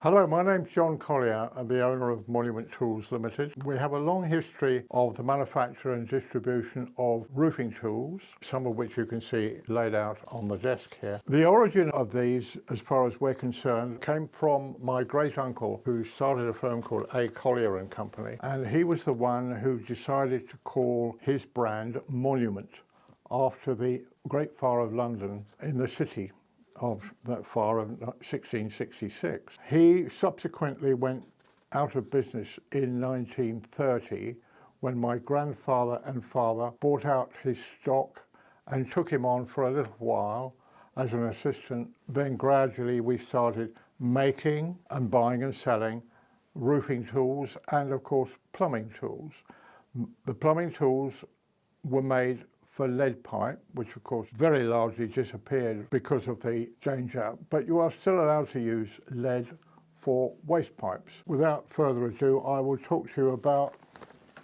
Hello, my name's John Collier. I'm the owner of Monument Tools Limited. We have a long history of the manufacture and distribution of roofing tools, some of which you can see laid out on the desk here. The origin of these, as far as we're concerned, came from my great uncle, who started a firm called Collier and Company, and he was the one who decided to call his brand Monument after the Great Fire of London in the city of that fire of 1666. He subsequently went out of business in 1930 when my grandfather and father bought out his stock and took him on for a little while as an assistant. Then gradually we started making and buying and selling roofing tools and of course plumbing tools. The plumbing tools were made for lead pipe, which of course very largely disappeared because of the change out, but you are still allowed to use lead for waste pipes. Without further ado, I will talk to you about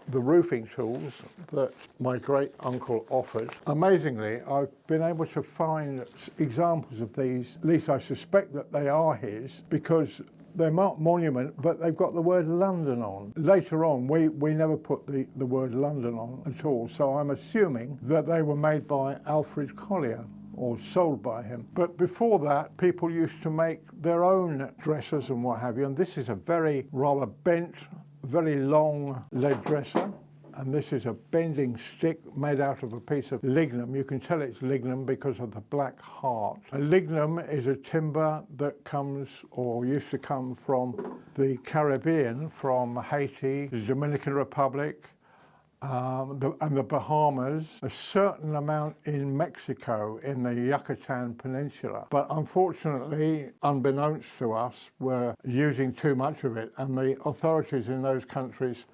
the roofing tools that my great uncle offered. Amazingly, I've been able to find examples of these, at least I suspect that they are his, because they're marked Monument, but they've got the word London on. Later on, we never put the word London on at all, so I'm assuming that they were made by Alfred Collier or sold by him. But before that, people used to make their own dressers and what have you, and this is a very rather bent, very long lead dresser. And this is a bending stick made out of a piece of lignum. You can tell it's lignum because of the black heart. A lignum is a timber that comes or used to come from the Caribbean, from Haiti, the Dominican Republic, and the Bahamas, a certain amount in Mexico, in the Yucatan Peninsula. But unfortunately, unbeknownst to us, we're using too much of it, and the authorities in those countries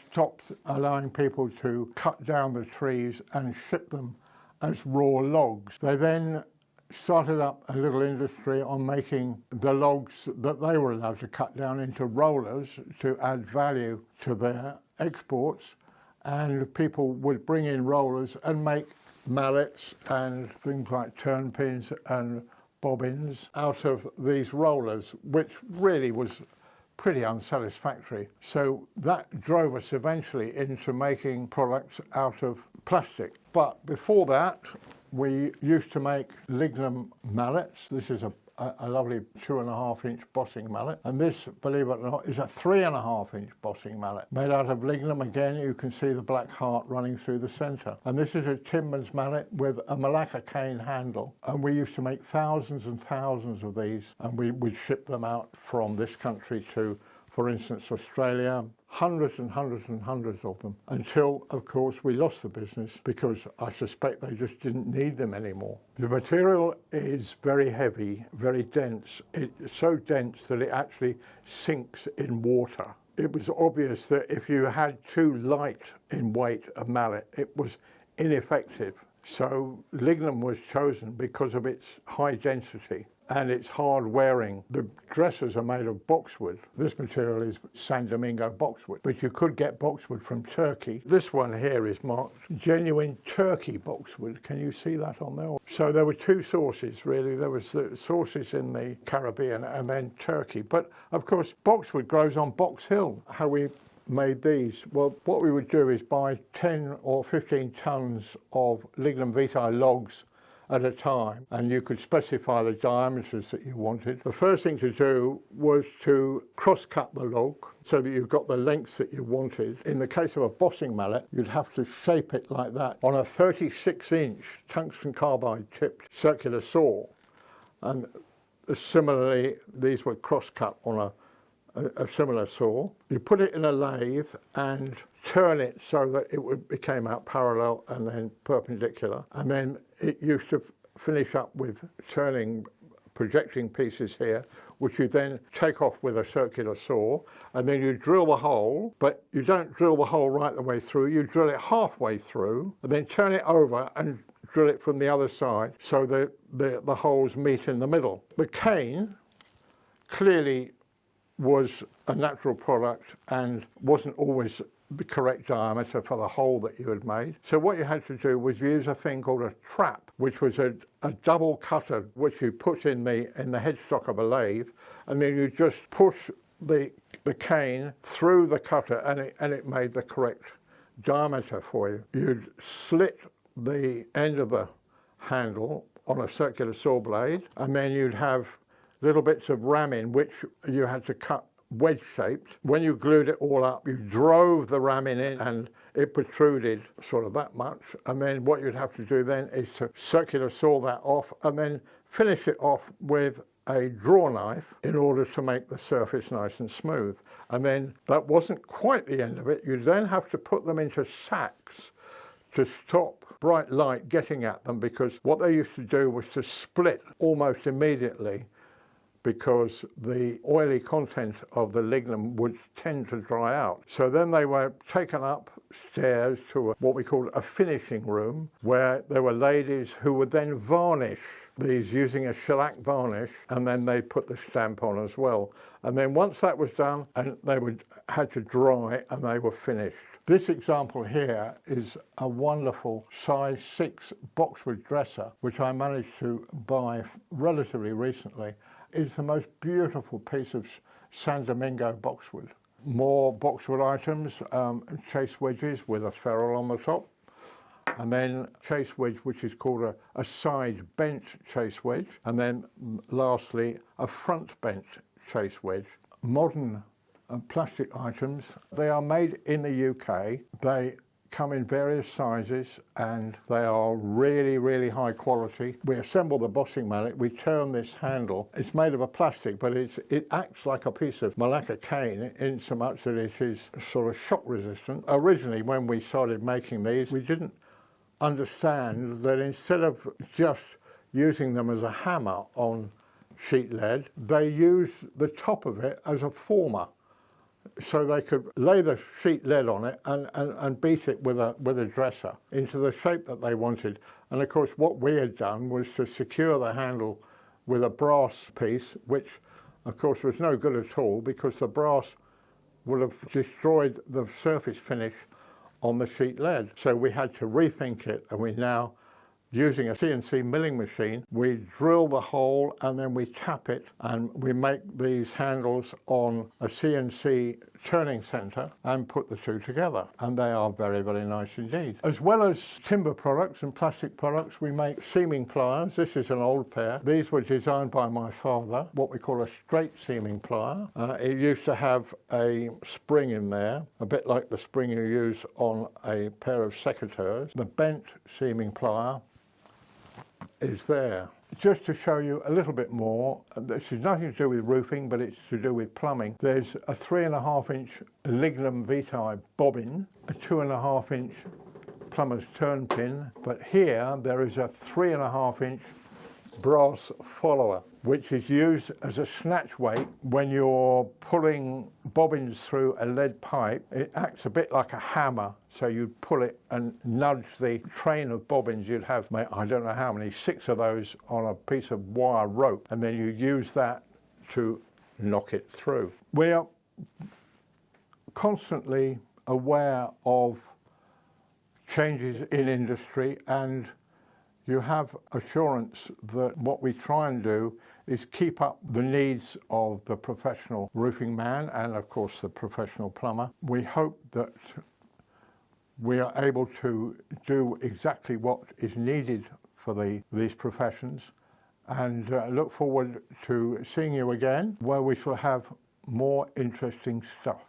stopped allowing people to cut down the trees and ship them as raw logs. They then started up a little industry on making the logs that they were allowed to cut down into rollers to add value to their exports, and people would bring in rollers and make mallets and things like turn pins and bobbins out of these rollers, which really was pretty unsatisfactory. So that drove us eventually into making products out of plastic. But before that, we used to make lignum mallets. This is a lovely 2.5-inch bossing mallet. And this, believe it or not, is a 3.5-inch bossing mallet. Made out of lignum. Again, you can see the black heart running through the center. And this is a Timber's mallet with a Malacca cane handle. And we used to make thousands and thousands of these, and we'd ship them out from this country to, for instance, Australia. Hundreds and hundreds and hundreds of them, until, of course, we lost the business because I suspect they just didn't need them anymore. The material is very heavy, very dense. It's so dense that it actually sinks in water. It was obvious that if you had too light in weight a mallet, it was ineffective. So lignum was chosen because of its high density and it's hard wearing. The dressers are made of boxwood. This material is San Domingo boxwood, but you could get boxwood from Turkey. This one here is marked genuine Turkey boxwood. Can you see that on there? So there were two sources really. There was the sources in the Caribbean and then Turkey. But of course, boxwood grows on Box Hill. How we made these? Well, what we would do is buy 10 or 15 tons of lignum vitae logs at a time, and you could specify the diameters that you wanted. The first thing to do was to cross-cut the log so that you got the lengths that you wanted. In the case of a bossing mallet, you'd have to shape it like that on a 36-inch tungsten carbide tipped circular saw. And similarly, these were cross-cut on a similar saw. You put it in a lathe and turn it so that it became out parallel and then perpendicular. And then it used to finish up with turning projecting pieces here, which you then take off with a circular saw, and then you drill the hole, but you don't drill the hole right the way through, you drill it halfway through, and then turn it over and drill it from the other side so that the holes meet in the middle. The cane clearly was a natural product and wasn't always the correct diameter for the hole that you had made. So what you had to do was use a thing called a trap, which was a double cutter which you put in the headstock of a lathe, and then you just push the cane through the cutter, and it made the correct diameter for you. You'd slit the end of the handle on a circular saw blade, and then you'd have little bits of ramming which you had to cut wedge shaped. When you glued it all up, you drove the ramming in and it protruded sort of that much, and then what you'd have to do then is to circular saw that off and then finish it off with a draw knife in order to make the surface nice and smooth. And then that wasn't quite the end of it. You then have to put them into sacks to stop bright light getting at them, because what they used to do was to split almost immediately, because the oily content of the lignum would tend to dry out. So then they were taken upstairs to what we called a finishing room, where there were ladies who would then varnish these using a shellac varnish, and then they put the stamp on as well. And then once that was done, and they had to dry, and they were finished. This example here is a wonderful size 6 boxwood dresser, which I managed to buy relatively recently. It's the most beautiful piece of San Domingo boxwood. More boxwood items, chase wedges with a ferrule on the top, and then chase wedge which is called a side bent chase wedge, and then lastly a front bent chase wedge. Modern plastic items, they are made in the UK. They come in various sizes and they are really, really high quality. We assemble the bossing mallet, we turn this handle. It's made of a plastic, but it acts like a piece of Malacca cane in so much that it is sort of shock resistant. Originally, when we started making these, we didn't understand that instead of just using them as a hammer on sheet lead, they used the top of it as a former. So they could lay the sheet lead on it and beat it with a dresser into the shape that they wanted. And of course what we had done was to secure the handle with a brass piece, which of course was no good at all, because the brass would have destroyed the surface finish on the sheet lead. So we had to rethink it, and we now, using a CNC milling machine, we drill the hole and then we tap it, and we make these handles on a CNC turning center and put the two together. And they are very, very nice indeed. As well as timber products and plastic products, we make seaming pliers. This is an old pair. These were designed by my father, what we call a straight seaming plier. It used to have a spring in there, a bit like the spring you use on a pair of secateurs. The bent seaming plier is there. Just to show you a little bit more, this has nothing to do with roofing, but it's to do with plumbing. There's a 3.5-inch lignum vitae bobbin, a 2.5-inch plumber's turn pin, but here there is a 3.5-inch brass follower, which is used as a snatch weight when you're pulling bobbins through a lead pipe. It acts a bit like a hammer, so you'd pull it and nudge the train of bobbins. You'd have, I don't know how many, 6 of those on a piece of wire rope, and then you use that to knock it through. We are constantly aware of changes in industry, and you have assurance that what we try and do is keep up the needs of the professional roofing man and of course the professional plumber. We hope that we are able to do exactly what is needed for these professions, and look forward to seeing you again, where we shall have more interesting stuff.